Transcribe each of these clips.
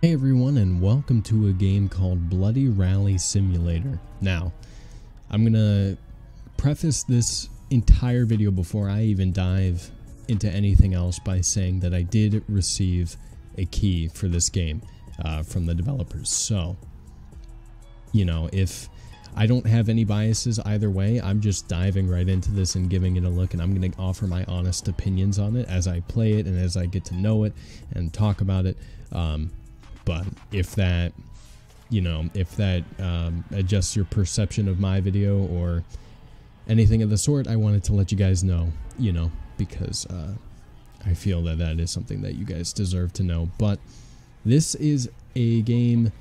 Hey everyone, and welcome to a game called Bloody Rally Simulator. Now, I'm gonna preface this entire video before I even dive into anything else by saying that I did receive a key for this game from the developers. So, you know, if I don't have any biases either way, I'm just diving right into this and giving it a look, and I'm going to offer my honest opinions on it as I play it and as I get to know it and talk about it. But if that, adjusts your perception of my video or anything of the sort, I wanted to let you guys know, because I feel that that is something that you guys deserve to know. But this is a game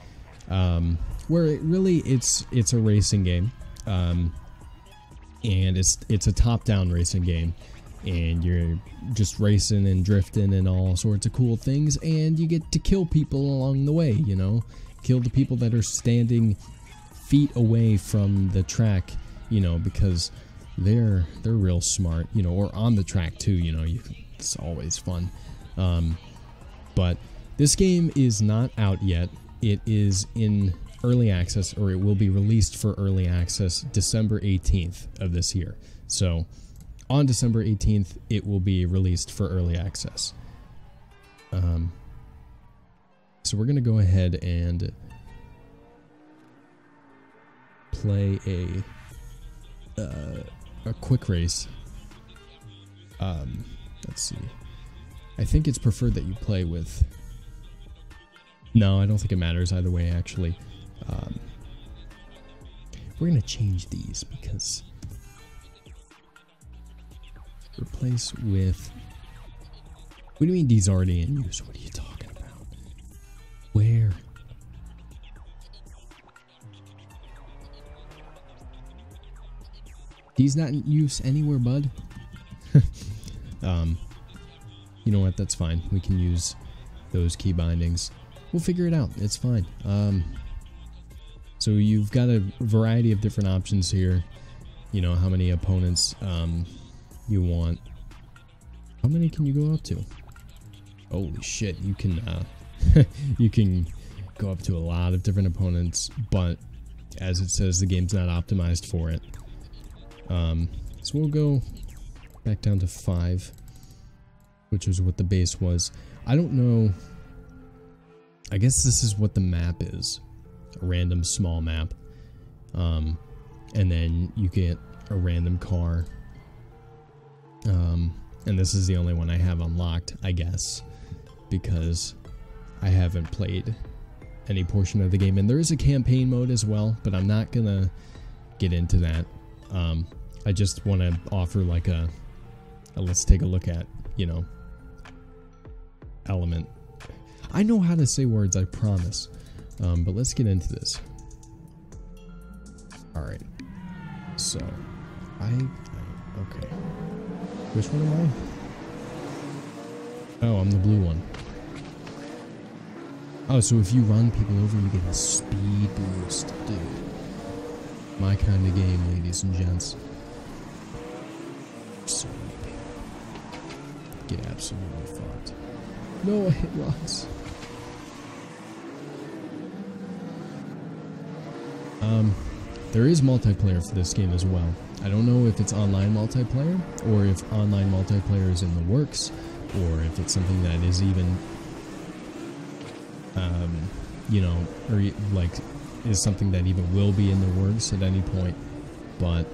where it's a racing game, and it's a top-down racing game, and you're just racing and drifting and all sorts of cool things, and you get to kill people along the way, kill the people that are standing feet away from the track, because they're real smart, or on the track too, it's always fun. But this game is not out yet. It is in early access, or it will be released for early access December 18th of this year. So on December 18th, it will be released for early access. So we're going to go ahead and play a quick race. Let's see. I think it's preferred that you play with... No, I don't think it matters either way, actually. We're going to change these because... Replace with... What do you mean these already in use? What are you talking about? Where? These not in use anywhere, bud? You know what? That's fine. We can use those key bindings. We'll figure it out. It's fine. So you've got a variety of different options here. How many opponents you want. How many can you go up to? Holy shit, you can you can go up to a lot of different opponents, but as it says, the game's not optimized for it. So we'll go back down to 5, which was what the base was. I don't know. I guess this is what the map is. A random small map. And then you get a random car. And this is the only one I have unlocked, I guess, because I haven't played any portion of the game. And there is a campaign mode as well, but I'm not gonna get into that. I just want to offer like a let's take a look at, element. I know how to say words, I promise. But let's get into this. Alright. So, okay. Which one am I? Oh, I'm the blue one. Oh, so if you run people over, you get a speed boost, dude. My kind of game, ladies and gents. So many people get absolutely fucked. No, I hit rocks. There is multiplayer for this game as well. I don't know if it's online multiplayer, or if online multiplayer is in the works, or if it's something that is even, or like is something that even will be in the works at any point. But,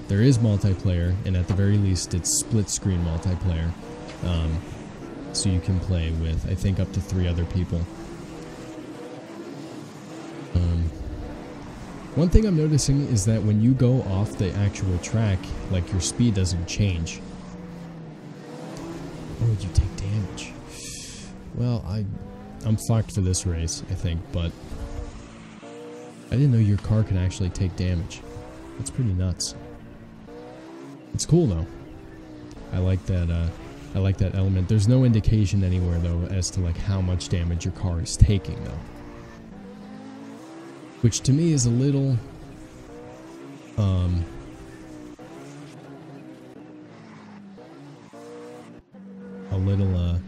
there is multiplayer, and at the very least, it's split-screen multiplayer. So you can play with, I think, up to 3 other people. One thing I'm noticing is that when you go off the actual track, like, your speed doesn't change. Oh, you take damage. Well, I'm fucked for this race, I think, but I didn't know your car could actually take damage. That's pretty nuts. It's cool, though. I like that element. There's no indication anywhere, though, as to, like, how much damage your car is taking, though. Which to me is a little, little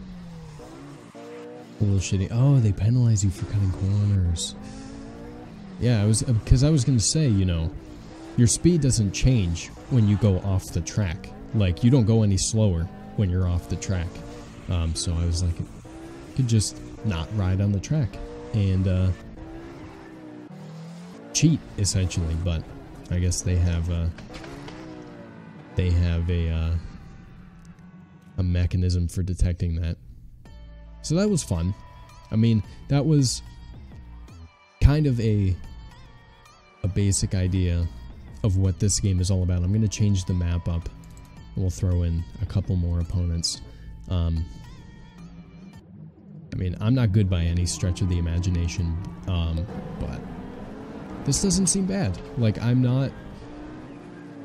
shitty. Oh, they penalize you for cutting corners. Yeah, because I was gonna say, you know, your speed doesn't change when you go off the track. Like, you don't go any slower when you're off the track. So I was like, you could just not ride on the track and cheat essentially. But I guess they have a mechanism for detecting that. So that was fun. I mean, that was kind of a basic idea of what this game is all about. I'm going to change the map up. We'll throw in a couple more opponents. I mean, I'm not good by any stretch of the imagination, but this doesn't seem bad. Like, I'm not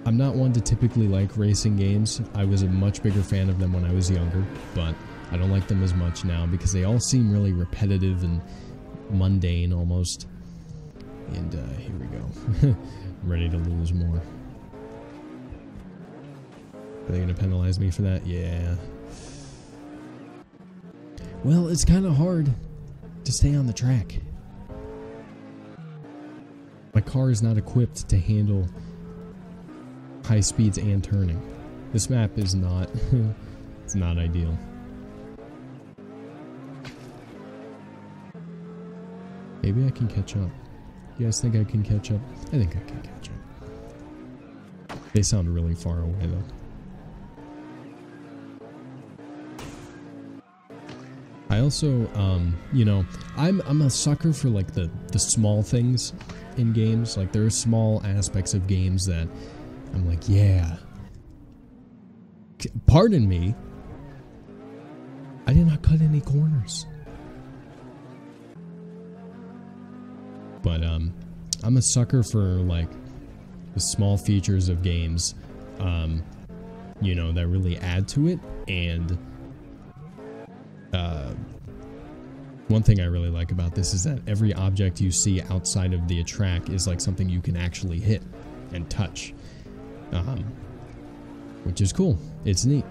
one to typically like racing games. I was a much bigger fan of them when I was younger, but I don't like them as much now because they all seem really repetitive and mundane almost. And here we go. I'm ready to lose more. Are they going to penalize me for that? Yeah. Well, it's kind of hard to stay on the track. My car is not equipped to handle high speeds and turning. This map is not it's not ideal. Maybe I can catch up. You guys think I can catch up? I think I can catch up. They sound really far away though. I also, you know, I'm a sucker for like the small things in games. Like, there are small aspects of games that I'm like, yeah. Pardon me. I did not cut any corners. But I'm a sucker for like the small features of games, you know, that really add to it. And one thing I really like about this is that every object you see outside of the track is like something you can actually hit and touch, which is cool. It's neat.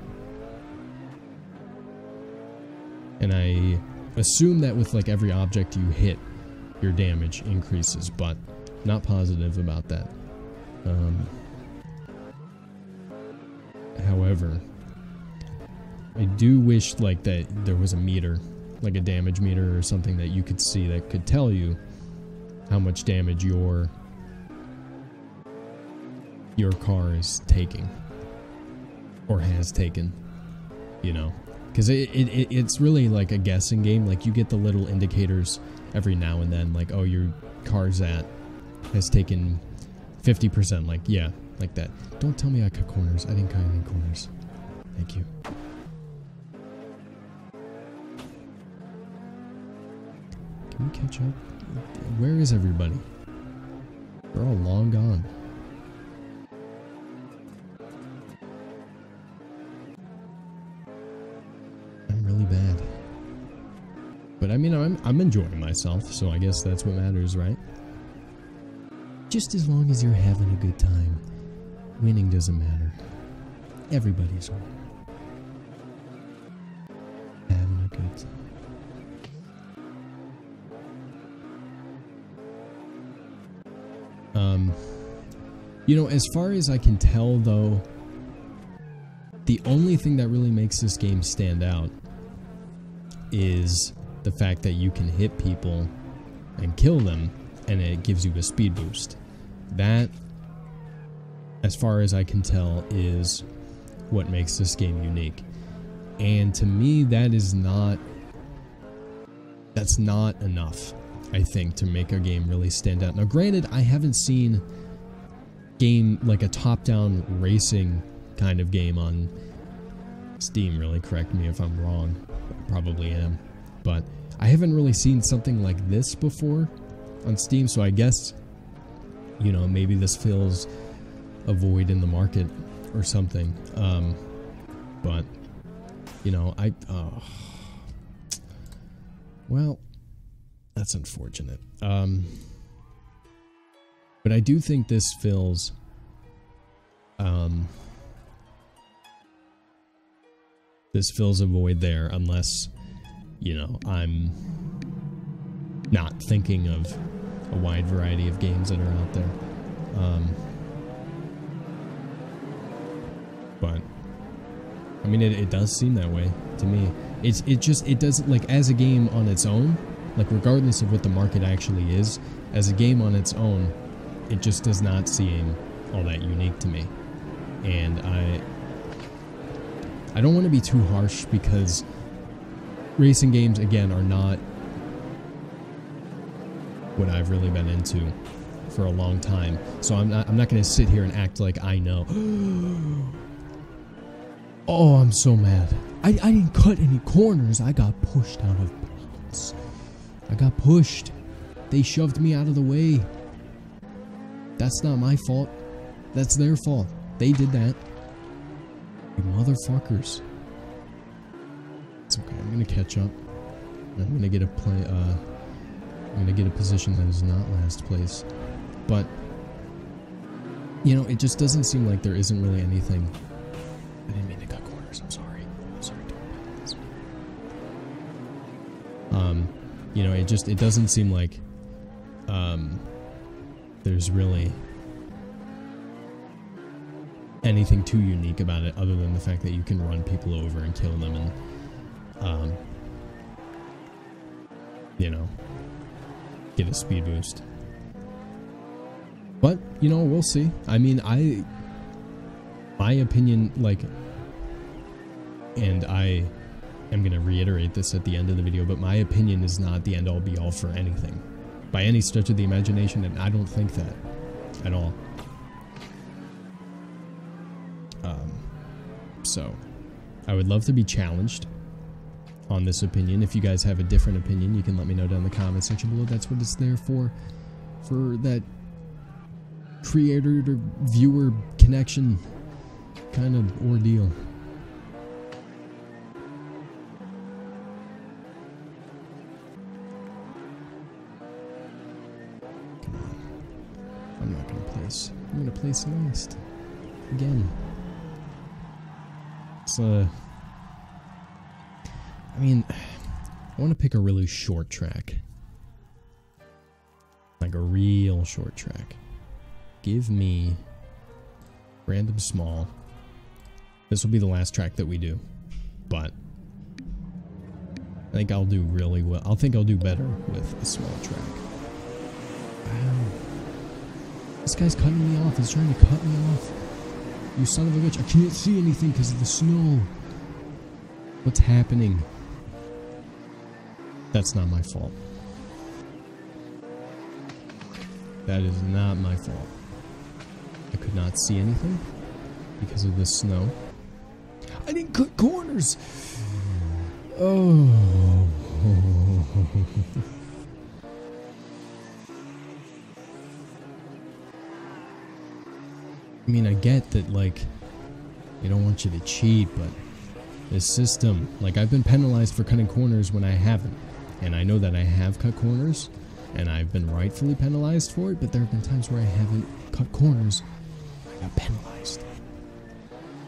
And I assume that with like every object you hit, your damage increases, but not positive about that. However, I do wish like that there was a meter, like a damage meter or something that you could see that could tell you how much damage your car is taking or has taken, you know, because it's really like a guessing game. Like, you get the little indicators every now and then, like, oh, your car's has taken 50%, like, yeah, like that. Don't tell me I cut corners. I didn't cut any corners. Thank you. Can we catch up? Where is everybody? They're all long gone. I'm really bad. But I mean, I'm enjoying myself, so I guess that's what matters, right? Just as long as you're having a good time, winning doesn't matter. Everybody's winning. Having a good time. You know, as far as I can tell, though, the only thing that really makes this game stand out is the fact that you can hit people and kill them, and it gives you a speed boost. That, as far as I can tell, is what makes this game unique. And to me, that's not enough, I think, to make a game really stand out. Now, granted, I haven't seen like a top-down racing kind of game on Steam, really. Correct me if I'm wrong. I probably am. But I haven't really seen something like this before on Steam, so I guess, you know, maybe this fills a void in the market or something. But, you know, well, that's unfortunate. But I do think this fills This fills a void there, unless, you know, I'm not thinking of a wide variety of games that are out there. But I mean, it does seem that way to me. It doesn't, like, as a game on its own, like, regardless of what the market actually is, as a game on its own, it just does not seem all that unique to me. And I don't want to be too harsh, because racing games, again, are not what I've really been into for a long time. So I'm not going to sit here and act like I know. Oh, I'm so mad. I didn't cut any corners. I got pushed out of bounds. I got pushed. They shoved me out of the way. That's not my fault. That's their fault. They did that. You motherfuckers. It's okay. I'm gonna catch up. I'm gonna get a I'm gonna get a position that is not last place. But you know, it just doesn't seem like there isn't really anything. I didn't mean to cut corners. I'm sorry. I'm sorry. You know, it doesn't seem like there's really anything too unique about it, other than the fact that you can run people over and kill them and you know, get a speed boost. But you know, we'll see. I mean, my opinion, like, and I am gonna reiterate this at the end of the video, but my opinion is not the end all be all for anything by any stretch of the imagination, and I don't think that at all. So I would love to be challenged on this opinion. If you guys have a different opinion, you can let me know down in the comment section below. That's what it's there for that creator to viewer connection kind of ordeal. Come on. I'm not gonna place. I'm gonna place last. Again. It's I mean, I want to pick a really short track. Like a real short track. Give me random small. This will be the last track that we do. But I think I'll do really well. I think I'll do better with a small track. Wow. This guy's cutting me off. He's trying to cut me off. You son of a bitch. I can't see anything because of the snow. What's happening? That's not my fault. That is not my fault. I could not see anything because of the snow. I didn't cut corners! Oh. I mean, I get that, like, they don't want you to cheat, but this system, like, I've been penalized for cutting corners when I haven't. And I know that I have cut corners, and I've been rightfully penalized for it, but there have been times where I haven't cut corners. I got penalized.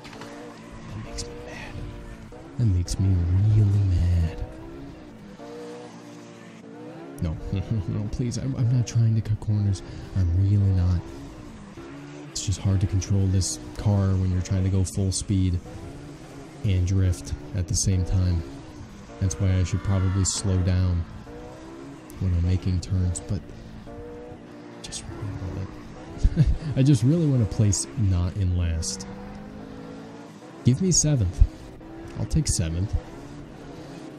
That makes me mad. That makes me really mad. No, no, please, I'm not trying to cut corners. I'm really not. It's just hard to control this car when you're trying to go full speed and drift at the same time. That's why I should probably slow down when I'm making turns, but just really want to I just really want to place not in last. Give me 7th. I'll take 7th.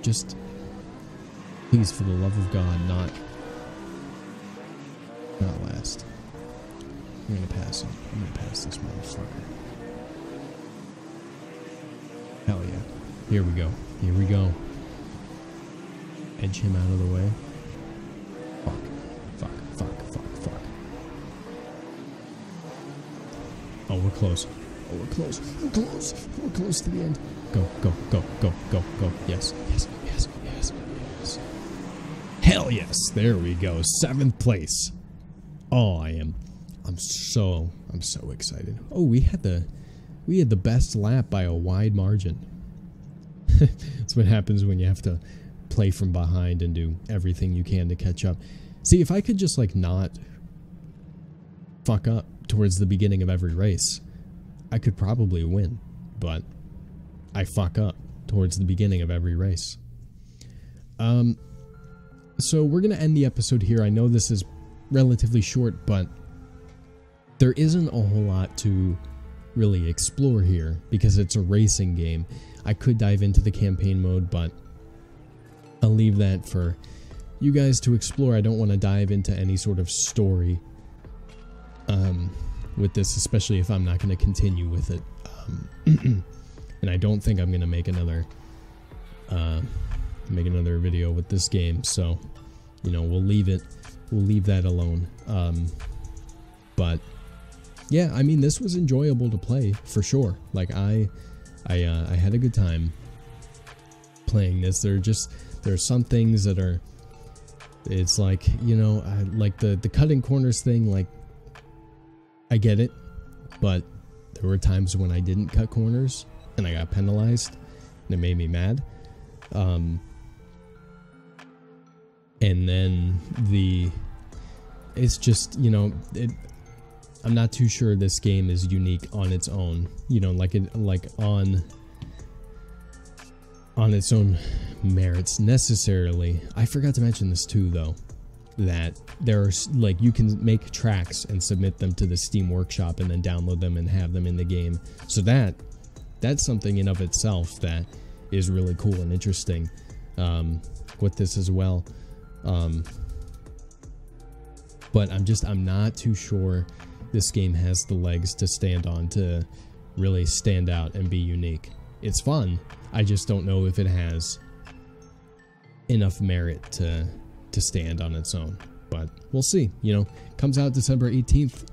Just please, for the love of God, not last. I'm gonna pass him. I'm gonna pass this motherfucker. Hell yeah. Here we go. Here we go. Edge him out of the way. Fuck. Fuck. Fuck. Fuck. Fuck. Oh, we're close. Oh, we're close. We're close. We're close to the end. Go. Go. Go. Go. Go. Go. Yes. Yes. Yes. Yes. Yes. Hell yes. There we go. 7th place. Oh, I'm so excited. Oh, we had the best lap by a wide margin. That's what happens when you have to play from behind and do everything you can to catch up. See, if I could just, like, not fuck up towards the beginning of every race, I could probably win. But I fuck up towards the beginning of every race. So we're going to end the episode here. I know this is relatively short, but there isn't a whole lot to really explore here because it's a racing game. I could dive into the campaign mode, but I'll leave that for you guys to explore. I don't want to dive into any sort of story with this, especially if I'm not going to continue with it. And I don't think I'm going to make another video with this game, so you know, we'll leave that alone. But yeah, I mean, this was enjoyable to play for sure. Like I had a good time playing this. There are some things that are, it's like, you know, like the cutting corners thing, like I get it, but there were times when I didn't cut corners and I got penalized and it made me mad. And then it's just, you know, I'm not too sure this game is unique on its own, you know, on its own merits necessarily. I forgot to mention this too, though, that there's, like, you can make tracks and submit them to the Steam Workshop and then download them and have them in the game. So that's something in of itself that is really cool and interesting with this as well. But I'm not too sure this game has the legs to stand on to really stand out and be unique. It's fun. I just don't know if it has enough merit to stand on its own. But we'll see. You know, comes out December 18th.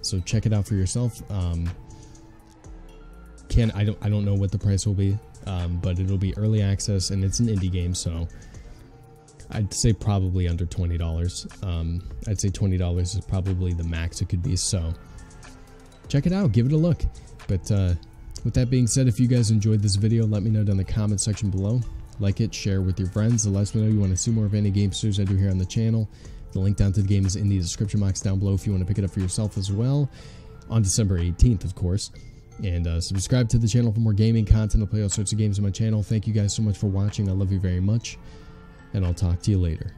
So check it out for yourself. I don't know what the price will be, but it'll be early access and it's an indie game, so I'd say probably under $20. I'd say $20 is probably the max it could be, so check it out, give it a look. But with that being said, if you guys enjoyed this video, let me know down in the comment section below. Like it, share with your friends, and let me know you want to see more of any game series I do here on the channel. The link down to the game is in the description box down below if you want to pick it up for yourself as well, on December 18th, of course. And subscribe to the channel for more gaming content. I'll play all sorts of games on my channel. Thank you guys so much for watching. I love you very much. And I'll talk to you later.